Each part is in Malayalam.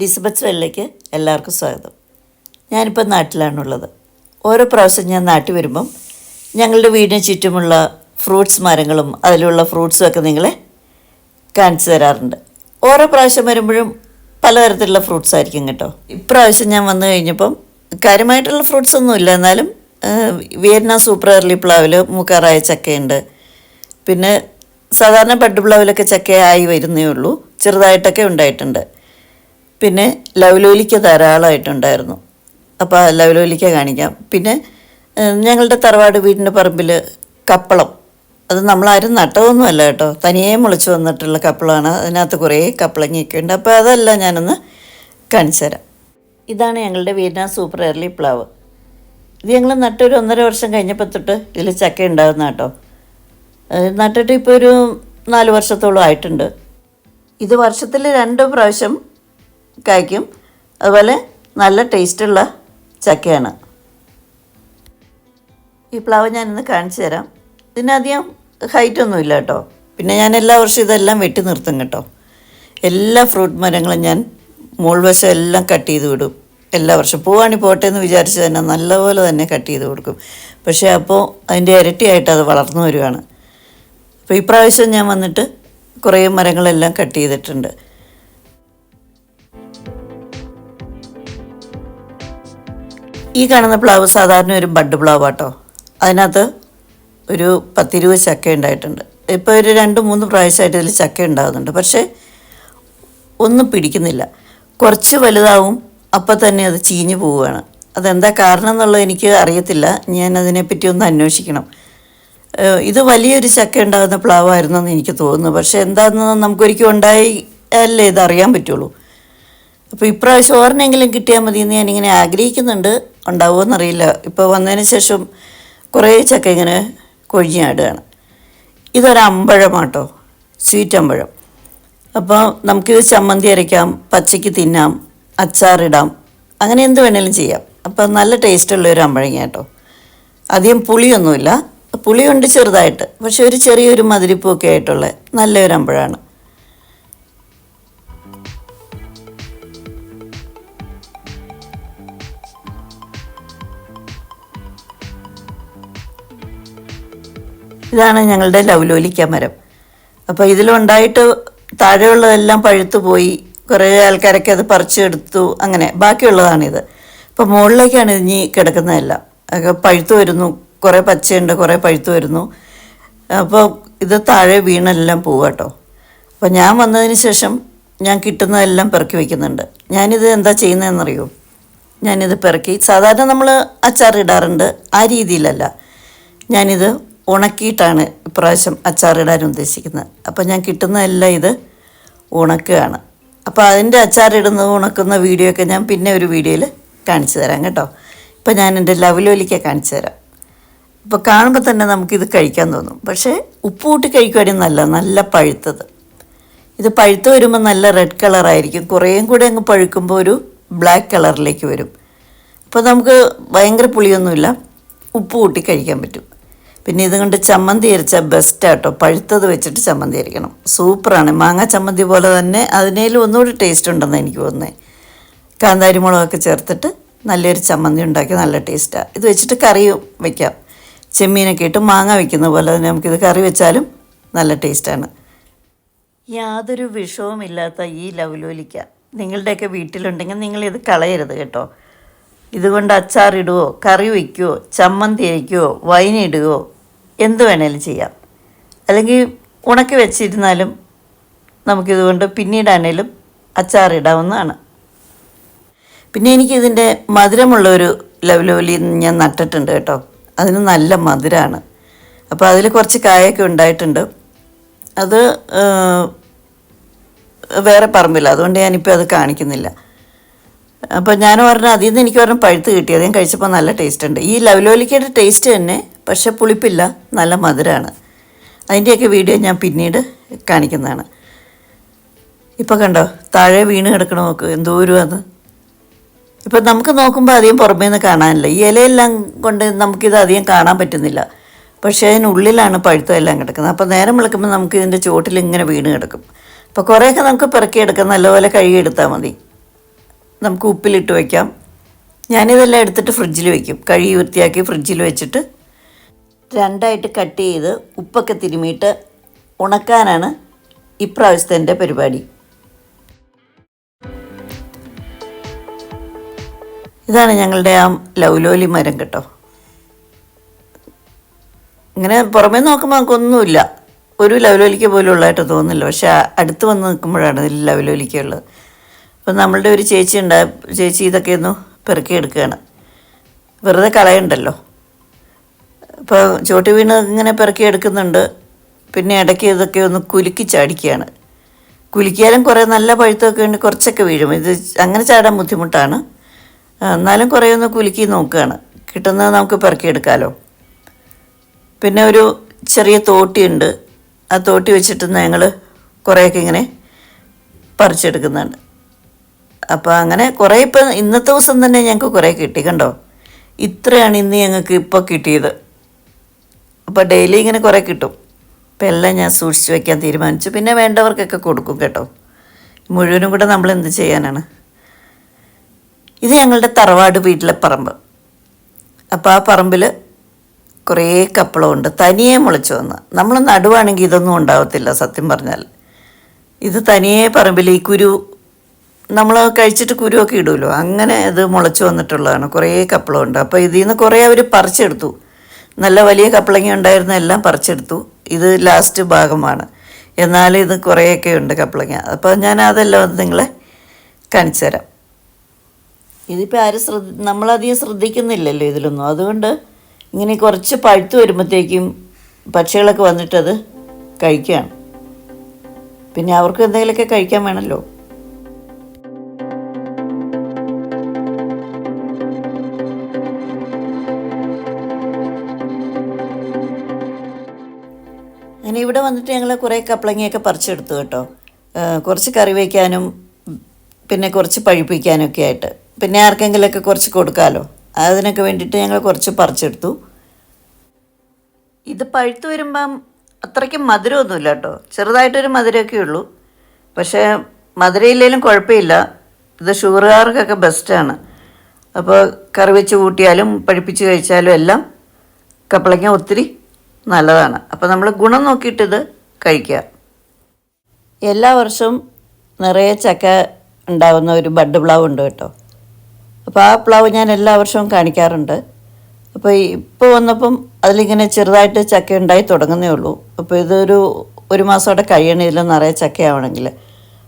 ലിസബത്ത് വെല്ലേക്ക് എല്ലാവർക്കും സ്വാഗതം. ഞാനിപ്പോൾ നാട്ടിലാണുള്ളത്. ഓരോ പ്രാവശ്യം ഞാൻ നാട്ടിൽ വരുമ്പം ഞങ്ങളുടെ വീടിന് ചുറ്റുമുള്ള ഫ്രൂട്ട്സ് മരങ്ങളും അതിലുള്ള ഫ്രൂട്ട്സും ഒക്കെ നിങ്ങളെ കാണിച്ചു തരാറുണ്ട്. ഓരോ പ്രാവശ്യം വരുമ്പോഴും പലതരത്തിലുള്ള ഫ്രൂട്ട്സ് ആയിരിക്കും കേട്ടോ. ഇപ്രാവശ്യം ഞാൻ വന്നു കഴിഞ്ഞപ്പം കാര്യമായിട്ടുള്ള ഫ്രൂട്ട്സ് ഒന്നുമില്ല, എന്നാലും വിയറ്റ്നാം സൂപ്പർ എർലി പ്ലാവിൽ മൂക്കാറായ ചക്കയുണ്ട്. പിന്നെ സാധാരണ ബഡ് പ്ലാവിലൊക്കെ ചക്കയായി വരുന്നേ ഉള്ളൂ, ചെറുതായിട്ടൊക്കെ ഉണ്ടായിട്ടുണ്ട്. പിന്നെ ലവ്ലോലിക്ക ധാരാളമായിട്ടുണ്ടായിരുന്നു. അപ്പോൾ ലവ്ലോലിക്ക കാണിക്കാം. പിന്നെ ഞങ്ങളുടെ തറവാട് വീടിൻ്റെ പറമ്പിൽ കപ്പളം, അത് നമ്മളാരും നട്ടതൊന്നുമല്ല കേട്ടോ, തനിയെ മുളച്ച് വന്നിട്ടുള്ള കപ്പളമാണ്. അതിനകത്ത് കുറേ കപ്പളങ്ങയൊക്കെ ഉണ്ട്. അപ്പോൾ അതെല്ലാം ഞാനൊന്ന് കാണിച്ചു തരാം. ഇതാണ് ഞങ്ങളുടെ വിയറ്റ്നാം സൂപ്പർ എർലി പ്ലാവ്. ഇത് ഞങ്ങൾ നട്ടൊരു 1.5 വർഷം കഴിഞ്ഞപ്പോൾ തൊട്ട് ഇതിൽ ചക്ക ഉണ്ടാകുന്ന കേട്ടോ. നട്ടിട്ട് ഇപ്പോൾ ഒരു 4 വർഷത്തോളം ആയിട്ടുണ്ട്. ഇത് വർഷത്തിൽ 2 പ്രാവശ്യം കായ്ക്കും. അതുപോലെ നല്ല ടേസ്റ്റുള്ള ചക്കയാണ്. ഈ പ്ലാവ് ഞാനിന്ന് കാണിച്ചു തരാം. ഇതിനധികം ഹൈറ്റൊന്നുമില്ല കേട്ടോ. പിന്നെ ഞാൻ എല്ലാ വർഷവും ഇതെല്ലാം വെട്ടി നിർത്തും കേട്ടോ. എല്ലാ ഫ്രൂട്ട് മരങ്ങളും ഞാൻ മുകൾവശം എല്ലാം കട്ട് ചെയ്ത് വിടും. എല്ലാ വർഷവും പൂവാണി പോട്ടെ എന്ന് വിചാരിച്ച് തന്നെ നല്ലപോലെ തന്നെ കട്ട് ചെയ്ത് കൊടുക്കും. പക്ഷേ അപ്പോൾ അതിൻ്റെ ഇരട്ടിയായിട്ട് അത് വളർന്നു വരുവാണ്. അപ്പോൾ ഈ പ്രാവശ്യം ഞാൻ വന്നിട്ട് കുറേ മരങ്ങളെല്ലാം കട്ട് ചെയ്തിട്ടുണ്ട്. ഈ കാണുന്ന പ്ലാവ് സാധാരണ ഒരു ബഡ് പ്ലാവ് കേട്ടോ. അതിനകത്ത് ഒരു 10-20 ചക്ക ഉണ്ടായിട്ടുണ്ട്. ഇപ്പോൾ ഒരു 2-3 പ്രാവശ്യമായിട്ട് ഇതിൽ ചക്ക ഉണ്ടാകുന്നുണ്ട്. പക്ഷേ ഒന്നും പിടിക്കുന്നില്ല. കുറച്ച് വലുതാവും, അപ്പം തന്നെ അത് ചീഞ്ഞു പോവുകയാണ്. അതെന്താ കാരണം എന്നുള്ളത് എനിക്ക് അറിയത്തില്ല. ഞാൻ അതിനെപ്പറ്റി ഒന്ന് അന്വേഷിക്കണം. ഇത് വലിയൊരു ചക്ക ഉണ്ടാകുന്ന പ്ലാവായിരുന്നു എന്ന് എനിക്ക് തോന്നുന്നു. പക്ഷേ എന്താണെന്ന് നമുക്കൊരിക്കലും ഉണ്ടായാലേ ഇതറിയാൻ പറ്റുള്ളൂ. അപ്പോൾ ഇപ്രാവശ്യം ഓർണമെങ്കിലും കിട്ടിയാൽ മതി എന്ന് ഞാനിങ്ങനെ ആഗ്രഹിക്കുന്നുണ്ട്. ഉണ്ടാവുമെന്നറിയില്ല. ഇപ്പോൾ വന്നതിന് ശേഷം കുറേ ചക്ക ഇങ്ങനെ കൊഴിഞ്ഞാടുകയാണ്. ഇതൊരു അമ്പഴമാട്ടോ, സ്വീറ്റ് അമ്പഴം. അപ്പോൾ നമുക്കിത് ചമ്മന്തി അരയ്ക്കാം, പച്ചയ്ക്ക് തിന്നാം, അച്ചാറിടാം, അങ്ങനെ എന്ത് വേണേലും ചെയ്യാം. അപ്പോൾ നല്ല ടേസ്റ്റുള്ളൊരു അമ്പഴങ്ങ കേട്ടോ. അധികം പുളിയൊന്നുമില്ല, പുളിയുണ്ട് ചെറുതായിട്ട്, പക്ഷെ ഒരു ചെറിയൊരു മധുരിപ്പൊക്കെ ആയിട്ടുള്ള നല്ലൊരു അമ്പഴമാണ്. ഇതാണ് ഞങ്ങളുടെ ലവ്ലോലിക്ക മരം. അപ്പോൾ ഇതിലുണ്ടായിട്ട് താഴെയുള്ളതെല്ലാം പഴുത്തു പോയി. കുറേ ആൾക്കാരൊക്കെ അത് പറിച്ചെടുത്തു. അങ്ങനെ ബാക്കിയുള്ളതാണിത്. അപ്പോൾ മുകളിലേക്കാണ് ഇനി കിടക്കുന്നതെല്ലാം. ഒക്കെ പഴുത്തു വരുന്നു. കുറേ പച്ചയുണ്ട്, കുറേ പഴുത്തു വരുന്നു. അപ്പോൾ ഇത് താഴെ വീണെല്ലാം പോവുക കേട്ടോ. അപ്പോൾ ഞാൻ വന്നതിന് ശേഷം ഞാൻ കിട്ടുന്നതെല്ലാം പെറുക്കി വയ്ക്കുന്നുണ്ട്. ഞാനിത് എന്താ ചെയ്യുന്നതെന്നറിയോ? ഞാനിത് പെറുക്കി സാധാരണ നമ്മൾ അച്ചാറിടാറുണ്ട്, ആ രീതിയിലല്ല. ഞാനിത് ഉണക്കിയിട്ടാണ് ഇപ്രാവശ്യം അച്ചാറിടാൻ ഉദ്ദേശിക്കുന്നത്. അപ്പോൾ ഞാൻ കിട്ടുന്നതെല്ലാം ഇത് ഉണക്കുകയാണ്. അപ്പോൾ അതിൻ്റെ അച്ചാറിടുന്നത് ഉണക്കുന്ന വീഡിയോ ഒക്കെ ഞാൻ പിന്നെ ഒരു വീഡിയോയിൽ കാണിച്ചു തരാം കേട്ടോ. ഇപ്പോൾ ഞാൻ എൻ്റെ ലവ്ലോലിക്ക കാണിച്ചു തരാം. ഇപ്പോൾ കാണുമ്പോൾ തന്നെ നമുക്കിത് കഴിക്കാൻ തോന്നും. പക്ഷേ ഉപ്പ് കൂട്ടി കഴിക്കുവാണെങ്കിൽ നല്ല പഴുത്തത്. ഇത് പഴുത്ത് വരുമ്പോൾ നല്ല റെഡ് കളറായിരിക്കും. കുറേയും കൂടെ അങ്ങ് പഴുക്കുമ്പോൾ ഒരു ബ്ലാക്ക് കളറിലേക്ക് വരും. അപ്പോൾ നമുക്ക് ഭയങ്കര പുളിയൊന്നുമില്ല, ഉപ്പ് കൂട്ടി കഴിക്കാൻ പറ്റും. പിന്നെ ഇതുകൊണ്ട് ചമ്മന്തി അരച്ചാൽ ബെസ്റ്റാട്ടോ. പഴുത്തത് വെച്ചിട്ട് ചമ്മന്തി അരയ്ക്കണം, സൂപ്പറാണ്. മാങ്ങ ചമ്മന്തി പോലെ തന്നെ അതിനേലും ഒന്നുകൂടി ടേസ്റ്റ് ഉണ്ടെന്ന് എനിക്ക് തോന്നുന്നത്. കാന്താരി മുളകൊക്കെ ചേർത്തിട്ട് നല്ലൊരു ചമ്മന്തി ഉണ്ടാക്കി നല്ല ടേസ്റ്റാണ്. ഇത് വെച്ചിട്ട് കറിയും വയ്ക്കാം. ചെമ്മീനൊക്കെ ഇട്ട് മാങ്ങ വയ്ക്കുന്ന പോലെ തന്നെ നമുക്കിത് കറി വെച്ചാലും നല്ല ടേസ്റ്റാണ്. യാതൊരു വിഷവുമില്ലാത്ത ഈ ലവ്ലോലിക്ക നിങ്ങളുടെയൊക്കെ വീട്ടിലുണ്ടെങ്കിൽ നിങ്ങളിത് കളയരുത് കേട്ടോ. ഇതുകൊണ്ട് അച്ചാറിടുകയോ കറി വയ്ക്കുകയോ ചമ്മന്തി അരയ്ക്കുകയോ വൈനിടുകയോ എന്ത് വേണേലും ചെയ്യാം. അല്ലെങ്കിൽ ഉണക്കി വെച്ചിരുന്നാലും നമുക്കിതുകൊണ്ട് പിന്നീടാണേലും അച്ചാറിടാവുന്നതാണ്. പിന്നെ എനിക്കിതിൻ്റെ മധുരമുള്ളൊരു ലവ്ലോലി ഞാൻ നട്ടിട്ടുണ്ട് കേട്ടോ. അതിന് നല്ല മധുരമാണ്. അപ്പോൾ അതിൽ കുറച്ച് കായൊക്കെ ഉണ്ടായിട്ടുണ്ട്. അത് വേറെ പറമ്പില്ല, അതുകൊണ്ട് ഞാനിപ്പോൾ അത് കാണിക്കുന്നില്ല. അപ്പോൾ ഞാൻ പറഞ്ഞാൽ അതിൽ നിന്ന് എനിക്ക് പറഞ്ഞാൽ പഴുത്ത് കിട്ടി. അതും കഴിച്ചപ്പോൾ നല്ല ടേസ്റ്റ് ഉണ്ട്. ഈ ലവ്ലോലിക്കയുടെ ടേസ്റ്റ് തന്നെ, പക്ഷെ പുളിപ്പില്ല, നല്ല മധുരമാണ്. അതിൻ്റെയൊക്കെ വീഡിയോ ഞാൻ പിന്നീട് കാണിക്കുന്നതാണ്. ഇപ്പോൾ കണ്ടോ താഴെ വീണ് കിടക്കണ നോക്ക്, എന്തോരം അത്. ഇപ്പം നമുക്ക് നോക്കുമ്പോൾ അധികം പുറമേ നിന്ന് കാണാനില്ല. ഈ ഇലയെല്ലാം കൊണ്ട് നമുക്കിത് അധികം കാണാൻ പറ്റുന്നില്ല. പക്ഷേ അതിനുള്ളിലാണ് പഴുത്തതെല്ലാം കിടക്കുന്നത്. അപ്പോൾ നേരം വിളക്കുമ്പോൾ നമുക്ക് ഇതിൻ്റെ ചുവട്ടിൽ ഇങ്ങനെ വീണ് കിടക്കും. അപ്പോൾ കുറേയൊക്കെ നമുക്ക് പെറുക്കിയെടുക്കാം, നല്ലപോലെ കഴുകിയെടുത്താൽ മതി. നമുക്ക് ഉപ്പിലിട്ട് വയ്ക്കാം. ഞാനിതെല്ലാം എടുത്തിട്ട് ഫ്രിഡ്ജിൽ വയ്ക്കും. കഴുകി വൃത്തിയാക്കി ഫ്രിഡ്ജിൽ വെച്ചിട്ട് രണ്ടായിട്ട് കട്ട് ചെയ്ത് ഉപ്പൊക്കെ തിരുമിയിട്ട് ഉണക്കാനാണ് ഇപ്രാവശ്യത്തെ എൻ്റെ പരിപാടി. ഇതാണ് ഞങ്ങളുടെ ആ ലൗലോലി മരം കേട്ടോ. ഇങ്ങനെ പുറമേ നോക്കുമ്പോൾ നമുക്കൊന്നുമില്ല, ഒരു ലൗലോലിക്ക പോലും ഉള്ളതായിട്ട് തോന്നുന്നില്ല. പക്ഷെ അടുത്ത് വന്ന് നിൽക്കുമ്പോഴാണ് ഇതിൽ ലൗലോലിക്ക ഉള്ളത്. അപ്പം നമ്മളുടെ ഒരു ചേച്ചി ഇതൊക്കെ ഒന്ന് പെറുക്കിയെടുക്കുകയാണ്. വെറുതെ കളയണ്ടല്ലോ. അപ്പോൾ ചോട്ടി വീണ് ഇങ്ങനെ പെറുക്കിയെടുക്കുന്നുണ്ട്. പിന്നെ ഇടയ്ക്ക് ഇതൊക്കെ ഒന്ന് കുലുക്കി ചാടിക്കുകയാണ്. കുലുക്കിയാലും കുറേ നല്ല പഴുത്തൊക്കെ ഉണ്ട്, കുറച്ചൊക്കെ വീഴും. ഇത് അങ്ങനെ ചാടാൻ ബുദ്ധിമുട്ടാണ്. എന്നാലും കുറേ ഒന്ന് കുലുക്കി നോക്കുകയാണ്. കിട്ടുന്നത് നമുക്ക് പെറുക്കിയെടുക്കാമല്ലോ. പിന്നെ ഒരു ചെറിയ തോട്ടിയുണ്ട്. ആ തോട്ടി വെച്ചിട്ട് ഞങ്ങൾ കുറേയൊക്കെ ഇങ്ങനെ പറിച്ചെടുക്കുന്നുണ്ട്. അപ്പോൾ അങ്ങനെ കുറേ ഇപ്പം ഇന്നത്തെ ദിവസം തന്നെ ഞങ്ങൾക്ക് കുറേ കിട്ടി. കണ്ടോ, ഇത്രയാണ് ഇന്ന് ഞങ്ങൾക്ക് ഇപ്പോൾ കിട്ടിയത്. അപ്പോൾ ഡെയിലി ഇങ്ങനെ കുറേ കിട്ടും. അപ്പോൾ എല്ലാം ഞാൻ സൂക്ഷിച്ച് വയ്ക്കാൻ തീരുമാനിച്ചു. പിന്നെ വേണ്ടവർക്കൊക്കെ കൊടുക്കും കേട്ടോ. മുഴുവനും കൂടെ നമ്മൾ എന്ത് ചെയ്യാനാണ്. ഇത് ഞങ്ങളുടെ തറവാട് വീട്ടിലെ പറമ്പ്. അപ്പോൾ ആ പറമ്പിൽ കുറേ കപ്പളമുണ്ട്. തനിയെ മുളച്ചു വന്ന്. നമ്മൾ നടുവാണെങ്കിൽ ഇതൊന്നും ഉണ്ടാവത്തില്ല സത്യം പറഞ്ഞാൽ. ഇത് തനിയെ പറമ്പിൽ ഈ കുരു നമ്മൾ കഴിച്ചിട്ട് കുരുവൊക്കെ ഇടുമല്ലോ, അങ്ങനെ ഇത് മുളച്ചു വന്നിട്ടുള്ളതാണ്. കുറേ കപ്പളമുണ്ട്. അപ്പോൾ ഇതിൽ നിന്ന് കുറേ അവർ പറിച്ചെടുത്തു. നല്ല വലിയ കപ്പളങ്ങ ഉണ്ടായിരുന്ന എല്ലാം പറിച്ചെടുത്തു. ഇത് ലാസ്റ്റ് ഭാഗമാണ്. എന്നാലും ഇത് കുറേയൊക്കെ ഉണ്ട് കപ്പളങ്ങ. അപ്പോൾ ഞാൻ അതെല്ലാം നിങ്ങളെ കാണിച്ചു തരാം. ഇതിപ്പോൾ ആരും നമ്മളധികം ശ്രദ്ധിക്കുന്നില്ലല്ലോ ഇതിലൊന്നും. അതുകൊണ്ട് ഇങ്ങനെ കുറച്ച് പഴുത്ത് വരുമ്പോഴത്തേക്കും പക്ഷികളൊക്കെ വന്നിട്ടത് കഴിക്കുകയാണ്. പിന്നെ അവർക്ക് എന്തെങ്കിലുമൊക്കെ കഴിക്കാൻ വേണമല്ലോ. അങ്ങനെ ഇവിടെ വന്നിട്ട് ഞങ്ങൾ കുറേ കപ്പളങ്ങയൊക്കെ പറിച്ചെടുത്തു കേട്ടോ. കുറച്ച് കറി വയ്ക്കാനും പിന്നെ കുറച്ച് പഴുപ്പിക്കാനൊക്കെ ആയിട്ട്. പിന്നെ ആർക്കെങ്കിലുമൊക്കെ കുറച്ച് കൊടുക്കാമല്ലോ, അതിനൊക്കെ വേണ്ടിയിട്ട് ഞങ്ങൾ കുറച്ച് പറിച്ചെടുത്തു. ഇത് പഴുത്ത് വരുമ്പം അത്രയ്ക്കും മധുരമൊന്നുമില്ല കേട്ടോ. ചെറുതായിട്ടൊരു മധുരമൊക്കെ ഉള്ളൂ. പക്ഷേ മധുരയില്ലെങ്കിലും കുഴപ്പമില്ല. ഇത് ഷുഗറുകാർക്കൊക്കെ ബെസ്റ്റാണ്. അപ്പോൾ കറി വെച്ച് കൂട്ടിയാലും പഴുപ്പിച്ച് കഴിച്ചാലും എല്ലാം കപ്പളങ്ങ ഒത്തിരി നല്ലതാണ്. അപ്പോൾ നമ്മൾ ഗുണം നോക്കിയിട്ടിത് കഴിക്കുക. എല്ലാ വർഷവും നിറയെ ചക്ക ഉണ്ടാകുന്ന ഒരു ബഡ് പ്ലാവ് ഉണ്ട് കേട്ടോ. അപ്പോൾ ആ പ്ലാവ് ഞാൻ എല്ലാ വർഷവും കാണിക്കാറുണ്ട്. അപ്പോൾ ഇപ്പോൾ വന്നപ്പം അതിലിങ്ങനെ ചെറുതായിട്ട് ചക്ക ഉണ്ടായി തുടങ്ങുന്നേ ഉള്ളൂ. അപ്പോൾ ഒരു മാസമോടെ കഴിയണം ഇതിൽ നിറയെ ചക്കയാവണമെങ്കിൽ.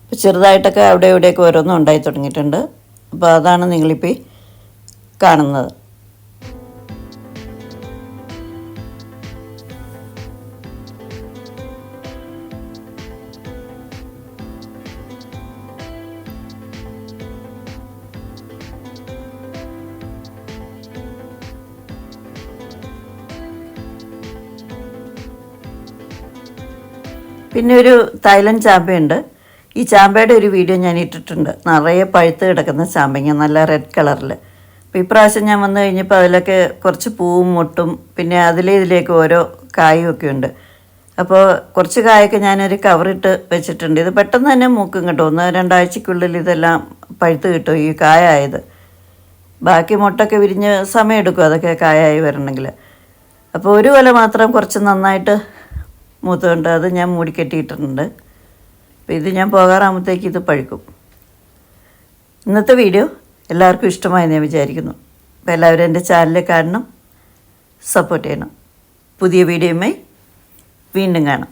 അപ്പോൾ ചെറുതായിട്ടൊക്കെ അവിടെ ഇവിടെയൊക്കെ ഓരോന്നും ഉണ്ടായി തുടങ്ങിയിട്ടുണ്ട്. അപ്പോൾ അതാണ് നിങ്ങളിപ്പോൾ കാണുന്നത്. പിന്നെ ഒരു തായ്ലൻഡ് ചാമ്പയുണ്ട്. ഈ ചാമ്പയുടെ ഒരു വീഡിയോ ഞാൻ ഇട്ടിട്ടുണ്ട്. നിറയെ പഴുത്ത് കിടക്കുന്ന ചാമ്പങ്ങ, നല്ല റെഡ് കളറിൽ. അപ്പോൾ ഇപ്രാവശ്യം ഞാൻ വന്നു കഴിഞ്ഞപ്പോൾ അതിലൊക്കെ കുറച്ച് പൂവും മുട്ടും പിന്നെ ഇതിലേക്ക് ഓരോ കായും ഒക്കെ ഉണ്ട്. അപ്പോൾ കുറച്ച് കായൊക്കെ ഞാനൊരു കവറിട്ട് വെച്ചിട്ടുണ്ട്. ഇത് പെട്ടെന്ന് തന്നെ മൂക്കും കേട്ടോ. 1-2 ആഴ്ചക്കുള്ളിൽ ഇതെല്ലാം പഴുത്ത് കിട്ടും ഈ കായായത്. ബാക്കി മുട്ടൊക്കെ വിരിഞ്ഞ് സമയമെടുക്കും അതൊക്കെ കായായി വരണമെങ്കിൽ. അപ്പോൾ ഒരു കൊല മാത്രം കുറച്ച് നന്നായിട്ട് മൂത്തുകൊണ്ട് അത് ഞാൻ മൂടിക്കെട്ടിയിട്ടുണ്ട്. അപ്പോൾ ഇത് ഞാൻ പോകാറാകുമ്പോഴത്തേക്ക് ഇത് പഴുക്കും. ഇന്നത്തെ വീഡിയോ എല്ലാവർക്കും ഇഷ്ടമായി ഞാൻ വിചാരിക്കുന്നു. അപ്പോൾ എല്ലാവരും എൻ്റെ ചാനൽ കാണണം, സപ്പോർട്ട് ചെയ്യണം. പുതിയ വീഡിയോയുമായി വീണ്ടും കാണാം.